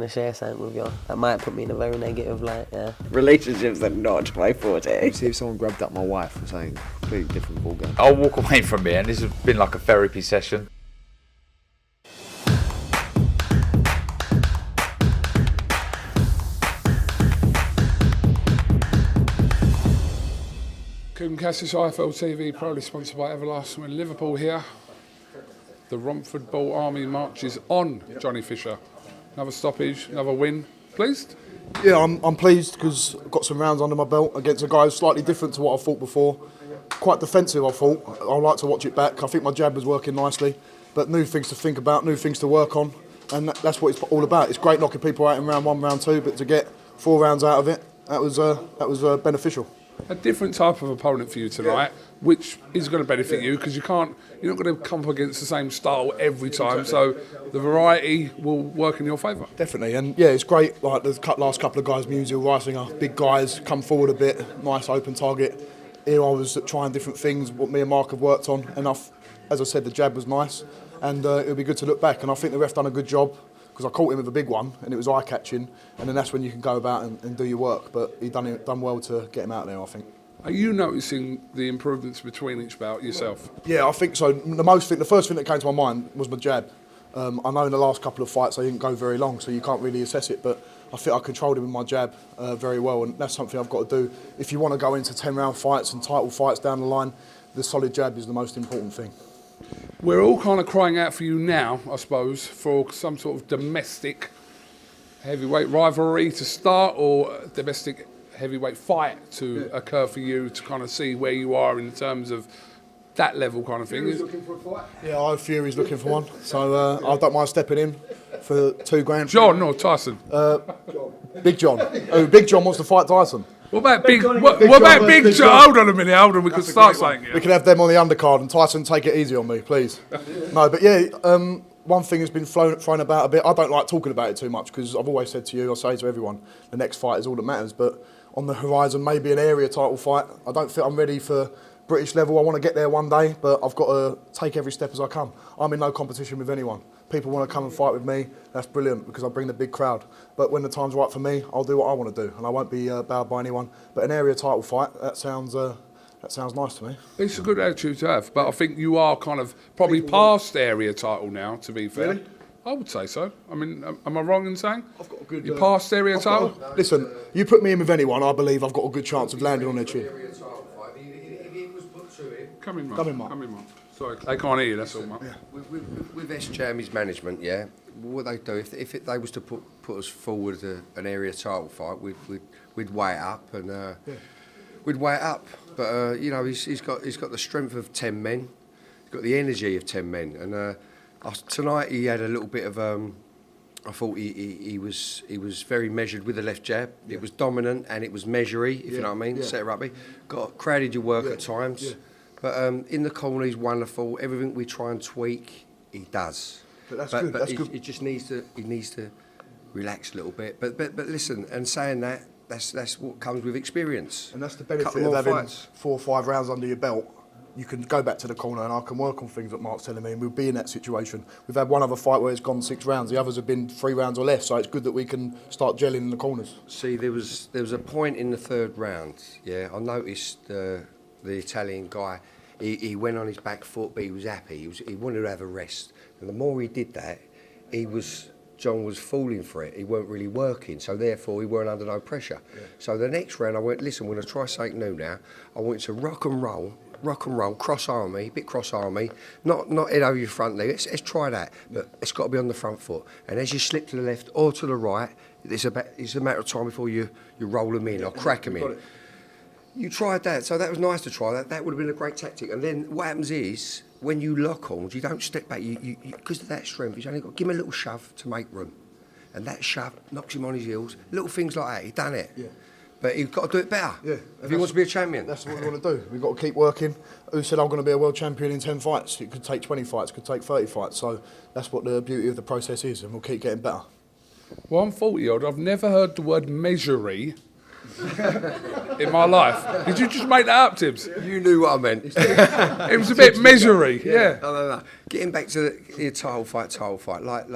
to share something with you. That might put me in a very negative light, yeah. Relationships are not my forte. See if someone grabbed up my wife or something, completely different ballgame. I'll walk away from here, and this has been like a therapy session. Kuban Cassius, IFL TV, proudly sponsored by Everlast. We're in Liverpool here. The Romford Ball Army marches on, Johnny Fisher. Another stoppage, another win. Pleased? Yeah, I'm pleased because I've got some rounds under my belt against a guy who's slightly different to what I fought before. Quite defensive, I thought. I like to watch it back. I think my jab was working nicely, but new things to think about, new things to work on, and that's what it's all about. It's great knocking people out in round 1, round 2, but to get 4 rounds out of it, that was beneficial. A different type of opponent for you tonight, which is going to benefit you because you're not going to come up against the same style every time. So the variety will work in your favour. Definitely, and yeah, it's great. Like the last couple of guys, Musil, Reisinger, big guys, come forward a bit, nice open target. Here I was trying different things, what me and Mark have worked on, and as I said, the jab was nice, and it'll be good to look back. And I think the ref done a good job, because I caught him with a big one and it was eye-catching, and then that's when you can go about and do your work. But he done well to get him out there, I think. Are you noticing the improvements between each bout yourself? Yeah, I think so. The first thing that came to my mind was my jab. I know in the last couple of fights I didn't go very long, so you can't really assess it, but I think I controlled him with my jab very well, and that's something I've got to do. If you want to go into 10-round fights and title fights down the line, the solid jab is the most important thing. We're all kind of crying out for you now, I suppose, for some sort of domestic heavyweight rivalry to start, or a domestic heavyweight fight to occur for you to kind of see where you are in terms of that level kind of thing. Fury's looking for a fight? Yeah, I have Fury's looking for one, so I don't mind stepping in for $2,000. John or Tyson? Big John. Oh, Big John wants to fight Tyson. What about Big John? Hold on a minute, we could start saying it. We could have them on the undercard and Tyson take it easy on me, please. No, but yeah, one thing has been thrown about a bit. I don't like talking about it too much because I've always said to you, I say to everyone, the next fight is all that matters. But on the horizon, maybe an area title fight. I don't think I'm ready for British level. I want to get there one day, but I've got to take every step as I come. I'm in no competition with anyone. People want to come and fight with me, that's brilliant because I bring the big crowd. But when the time's right for me, I'll do what I want to do, and I won't be bowed by anyone. But an area title fight, that sounds nice to me. It's a good attitude to have, but I think you are kind of probably past area title now, to be fair. Really? I would say so. I mean, am I wrong in saying? I've got a good... You're past area title? Listen, you put me in with anyone, I believe I've got a good chance of landing on their chin. Come in, Mark. Sorry, they can't hear you, that's all, Mark. Yeah. With SJM's management, yeah, what they do, if they was to put us forward an area title fight, we'd weigh it up and we'd weigh it up. But you know, he's got the strength of 10 men, he's got the energy of 10 men, and tonight he had a little bit of. I thought he was very measured with the left jab. Yeah. It was dominant and it was measury, if you know what I mean. Yeah. Set rugby, crowded your work at times. Yeah. But in the corner, he's wonderful. Everything we try and tweak, he does. But that's good. That's good. He just needs to relax a little bit. But listen, and saying that, that's what comes with experience. And that's the benefit of having 4 or 5 rounds under your belt. You can go back to the corner and I can work on things that Mark's telling me, and we'll be in that situation. We've had one other fight where it's gone 6 rounds. The oothers have been 3 rounds or less. So it's good that we can start gelling in the corners. See, there was a point in the 3rd round. Yeah, I noticed. The Italian guy, he went on his back foot, but he was happy. He wanted to have a rest. And the more he did that, John was falling for it. He weren't really working, so therefore he weren't under no pressure. Yeah. So the next round, I went, listen, we're going to try something new now. I want you to rock and roll, cross army, bit cross army, not head over your front leg. Let's try that, but it's got to be on the front foot. And as you slip to the left or to the right, it's a matter of time before you roll them in or crack them in. You tried that, so that was nice to try that. That would have been a great tactic. And then what happens is, when you lock on, you don't step back. You because of that strength, you only got to give him a little shove to make room. And that shove knocks him on his heels. Little things like that, he done it. Yeah. But he's got to do it better. Yeah. If he wants to be a champion. That's what we want to do. We've got to keep working. Who said I'm going to be a world champion in 10 fights? It could take 20 fights, it could take 30 fights. So that's what the beauty of the process is, and we'll keep getting better. Well, I'm 40-odd. I've never heard the word measury in my life. Did you just make that up, Tibbs? You knew what I meant. It was a bit measury, yeah. No. Getting back to the title fight, like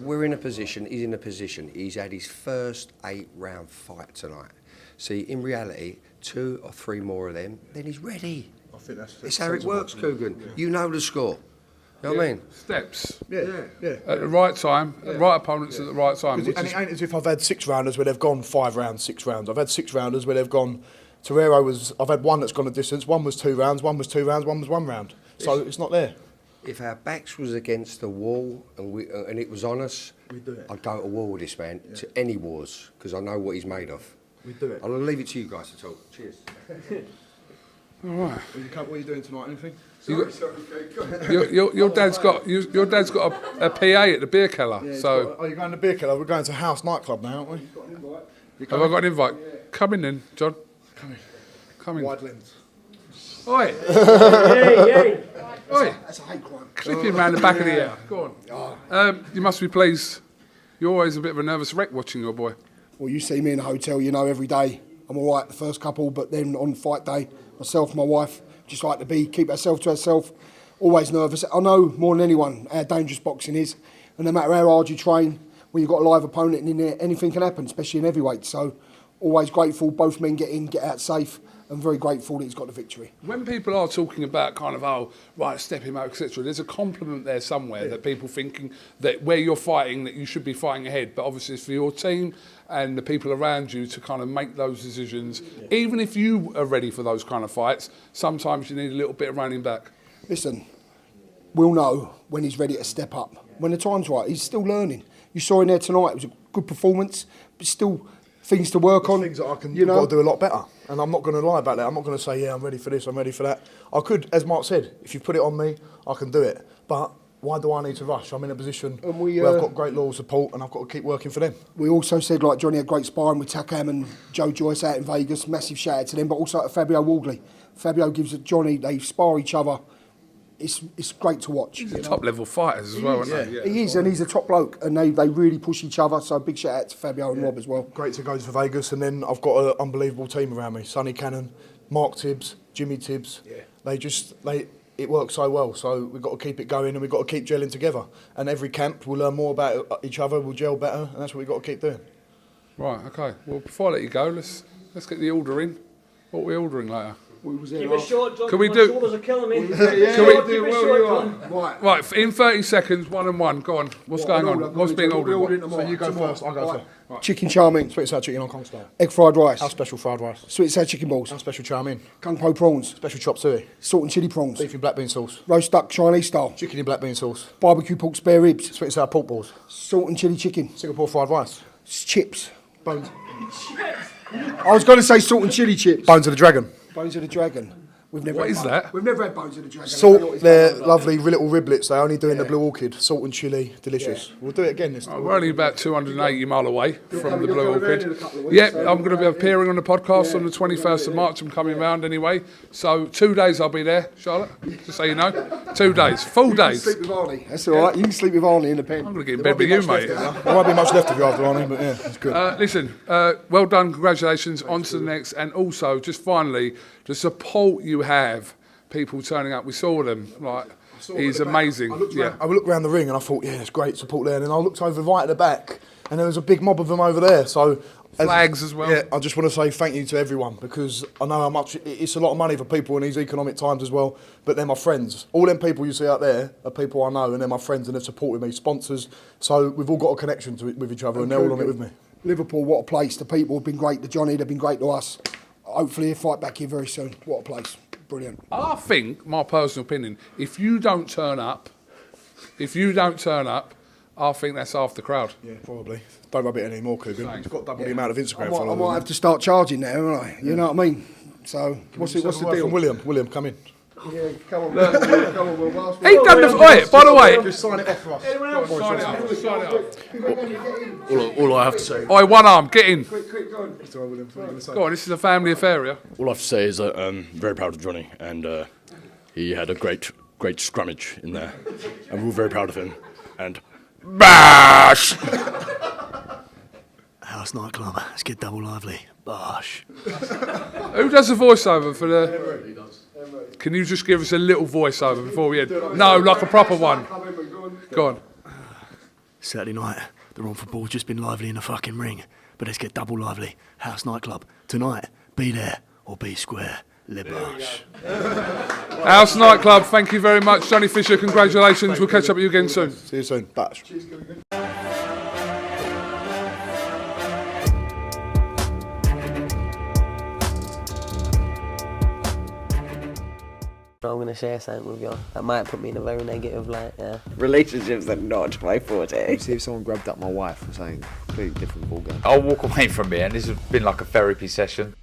we're in a position, he's in a position, he's had his first 8-round fight tonight. See, in reality, 2 or 3 more of them, then he's ready. I think that's It's how it works, Coogan. You know the score. You know what I mean? Steps. Yeah. At the right time, right opponents at the right time. And Which it is, ain't as if I've had 6 rounders where they've gone 5 rounds, 6 rounds. I've had 6 rounders where they've gone. I've had one that's gone a distance. One was 2 rounds. One was 2 rounds. One was 1 round. So it's not there. If our backs was against the wall and it was on us, We'd do it. I'd go to war with this man, to any wars, because I know what he's made of. We'd do it. I'll leave it to you guys to talk. Cheers. What are you doing tonight? Anything? your dad's got a PA at the beer keller. So Are you going to beer keller? We're going to House nightclub now, aren't we? have I got an invite? Come in then, John. Come in. Wide lens. Oi, oi. That's a hate crime. Clip him round the back of the ear. Go on. You must be pleased. You're always a bit of a nervous wreck watching your boy. Well, you see me in a hotel, you know, every day I'm all right the first couple, but then on fight day, myself, my wife, just like to keep ourselves to ourselves, always nervous. I know more than anyone how dangerous boxing is, and no matter how hard you train, when you've got a live opponent in there, anything can happen, especially in heavyweight. So always grateful both men get in, get out safe, and very grateful that he's got the victory. When people are talking about kind of, oh, right, step him out, etc., there's a compliment there somewhere that people thinking that where you're fighting, that you should be fighting ahead. But obviously it's for your team and the people around you to kind of make those decisions. Even if you are ready for those kind of fights, sometimes you need a little bit of running back. Listen, we'll know when he's ready to step up. When the time's right, he's still learning. You saw in there tonight, it was a good performance, but still things to work on. Things that I can you know? got to do a lot better. And I'm not going to lie about that. I'm not going to say, yeah, I'm ready for this, I'm ready for that. I could, as Mark said, if you put it on me, I can do it. But why do I need to rush? I'm in a position where I've got great loyal support and I've got to keep working for them. We also said, like, Johnny had great sparring with Takam and Joe Joyce out in Vegas. Massive shout out to them, but also to Fabio Wardley. Fabio gives Johnny, they spar each other. It's great to watch. He's top level fighters as well, isn't he? Yeah. He is, and he's a top bloke, and they really push each other. So big shout out to Fabio and Rob as well. Great to go to Vegas, and then I've got an unbelievable team around me. Sonny Cannon, Mark Tibbs, Jimmy Tibbs. Yeah. It works so well. So we've got to keep it going, and we've got to keep gelling together. And every camp we'll learn more about each other. We'll gel better, and that's what we've got to keep doing. Right. Okay. Well, before I let you go, let's get the order in. What are we ordering later? Keep it short, John. Can we My do- shoulders are killing me. Can we Keep it short, John. Right, in 30 seconds, 1 and 1. Go on. What's going on? What's being ordered? So you go first, I'll go first. Chicken chow mein, Sweet and sour chicken Hong Kong style. egg fried rice, Our special fried rice. sweet and sour chicken balls, Our special chow mein. kung po prawns, Special chop suey. salt and chili prawns, Beef in black bean sauce. roast duck Chinese style, Chicken in black bean sauce. barbecue pork spare ribs, Sweet and sour pork balls. salt and chili chicken, Singapore fried rice. chips. Bones. I was going to say salt and chili chips. Bones of the dragon. Bones of the dragon. We've never What had is that? We've never had bones of the dragon. Salt, they're lovely little riblets. They only do in the Blue Orchid. Salt and chilli, delicious. We'll do it again this time. We're only about 280 mile away from the Blue Orchid. Yeah, I'm going to be appearing on the podcast on the 21st of March. I'm coming round anyway. So 2 days I'll be there, Charlotte, just so you know. 2 days, full days. Sleep with Arnie. That's all right. You can sleep with Arnie in the pen. I'm going to get in bed with you, mate. There won't be much left of you after Arnie, but yeah, it's good. Listen, well done, congratulations, on to the next. And also, just finally, the support you have, people turning up, we saw them, like, is amazing. I looked around the ring and I thought, yeah, there's great support there. And then I looked over right at the back and there was a big mob of them over there. So Flags as well. Yeah, I just want to say thank you to everyone because I know how much it's a lot of money for people in these economic times as well. But they're my friends. All them people you see out there are people I know and they're my friends and they've supported me, sponsors. So we've all got a connection with each other and they're all on it with me. Liverpool, what a place. The people have been great. The Johnny, they've been great to us. Hopefully he'll fight back here very soon. What a place. Brilliant. I think, my personal opinion, if you don't turn up, I think that's half the crowd. Yeah, probably. Don't rub it anymore, Coogan. You've got double the amount of Instagram I followers. might have to start charging now, haven't I? You know what I mean? So, what's the deal? From William, come in. Yeah, come on, come on, Will. He done the fight, by the way. Just sign it off for us. Sign it up. All I have to say, Oi, one arm, get in. Quick, go on. Sorry, William, what are you going to say? Go on, this is a family affair, yeah? all I have to say is that I'm very proud of Johnny, and he had a great scrummage in there, and we were very proud of him. And bash! House nightclub. Let's get double lively. Bosh. Who does the voiceover for the... Can you just give us a little voiceover before we end? No, like a proper one. Go on. Saturday night, the Romford Ball's just been lively in the fucking ring. But let's get double lively. House nightclub. Tonight, be there or be square. Le Barge. House Nightclub, thank you very much. Johnny Fisher, congratulations. We'll catch up with you again soon. See you soon. Bash. I'm gonna share something with you. That might put me in a very negative light. Yeah. Relationships are not my forte. See if someone grabbed up my wife for saying completely different ballgame. I'll walk away from it, and this has been like a therapy session.